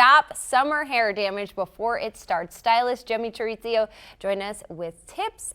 stop summer hair damage before it starts. Stylist Gemy CHIARIZIO join us with tips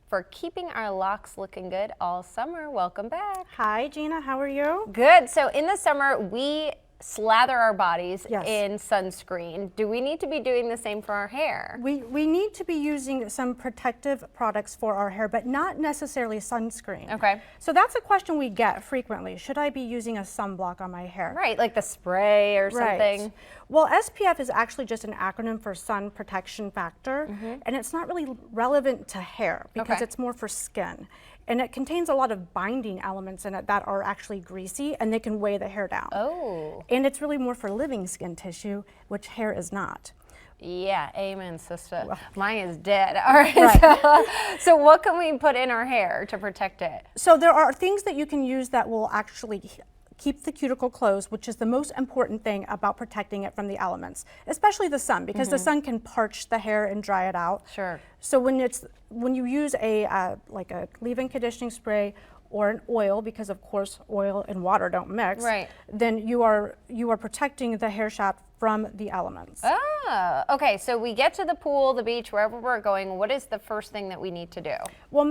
for keeping our locks looking good all summer. Welcome back. Hi, Gina. How are you? Good. So in the summer, we slather our bodies Yes. in sunscreen. Do we need to be doing the same for our hair? We need to be using some protective products for our hair, but not necessarily sunscreen. Okay. So that's a question we get frequently. Should I be using a sunblock on my hair? Right, like the spray or something. Right. Well, SPF is actually just an acronym for sun protection factor, and it's not really relevant to hair because it's more for skin. And it contains a lot of binding elements in it that are actually greasy, and they can weigh the hair down. Oh. And it's really more for living skin tissue, which hair is not. Yeah, amen, sister. Well, mine is dead. All right, so what can we put in our hair to protect it? So there are things that you can use that will actually keep the cuticle closed, which is the most important thing about protecting it from the elements, especially the sun, because the sun can parch the hair and dry it out. Sure. So when you use a like a leave-in conditioning spray or an oil, because of course oil and water don't mix, then you are protecting the hair shaft from the elements. Oh, okay. So we get to the pool, the beach, wherever we're going. What is the first thing that we need to do? Well,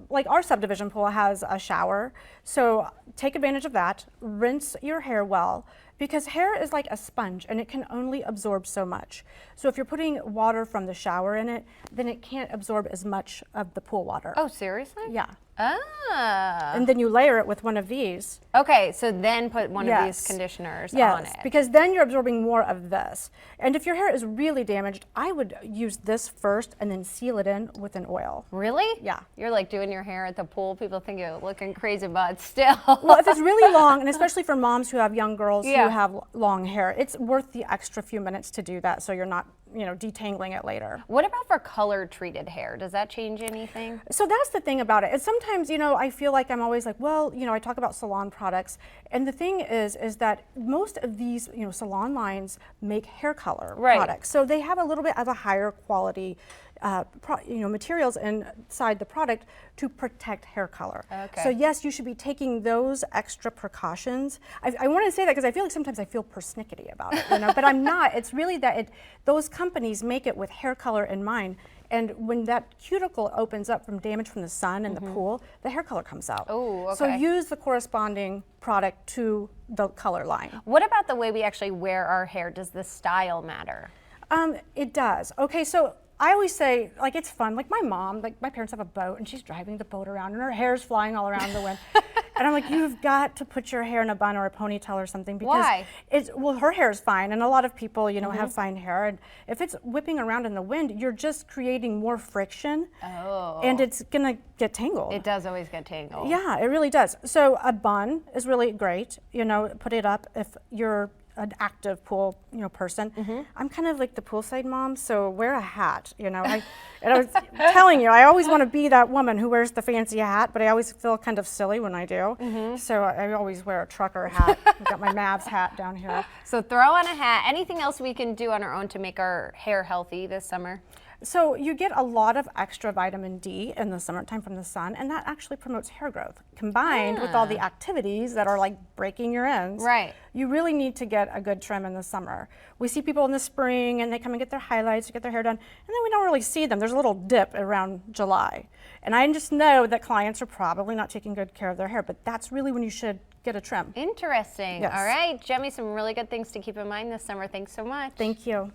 like our subdivision pool has a shower, so take advantage of that. Rinse your hair well, because hair is like a sponge and it can only absorb so much. So if you're putting water from the shower in it, then it can't absorb as much of the pool water. Oh, seriously? Yeah. Ah. And then you layer it with one of these. Okay, so then put one of these conditioners on it. Because then you're absorbing more of this. And if your hair is really damaged, I would use this first and then seal it in with an oil. Really? Yeah. You're like doing your hair at the pool. People think you're looking crazy, but still. Well, if it's really long, and especially for moms who have young girls who have long hair, it's worth the extra few minutes to do that so you're not, detangling it later. What about for color treated hair? Does that change anything? So that's the thing about it. And sometimes, I feel like I'm always like, well, I talk about salon products. And the thing is that most of these, salon lines make hair color products. So they have a little bit of a higher quality materials inside the product to protect hair color. Okay. So yes, you should be taking those extra precautions. I want to say that because I feel like sometimes I feel persnickety about it, but I'm not. It's really that those companies make it with hair color in mind. And when that cuticle opens up from damage from the sun and the pool, the hair color comes out. Oh, okay. So use the corresponding product to the color line. What about the way we actually wear our hair? Does the style matter? It does. Okay, so I always say, like, it's fun. Like my mom, my parents have a boat and she's driving the boat around and her hair's flying all around the wind. And I'm like, you've got to put your hair in a bun or a ponytail or something because well, her hair is fine, and a lot of people, have fine hair, and if it's whipping around in the wind, you're just creating more friction, and it's gonna get tangled. It does always get tangled. Yeah, it really does. So a bun is really great. Put it up if you're an active pool, person. I'm kind of like the poolside mom, so wear a hat. And I was telling you, I always want to be that woman who wears the fancy hat, but I always feel kind of silly when I do. So I always wear a trucker hat. I've got my Mavs hat down here. So throw on a hat. Anything else we can do on our own to make our hair healthy this summer? So you get a lot of extra vitamin D in the summertime from the sun, and that actually promotes hair growth. Combined with all the activities that are like breaking your ends, you really need to get a good trim in the summer. We see people in the spring and they come and get their highlights, get their hair done, and then we don't really see them. There's a little dip around July. And I just know that clients are probably not taking good care of their hair, but that's really when you should get a trim. Interesting. Yes. All right, Gemy, some really good things to keep in mind this summer. Thanks so much. Thank you.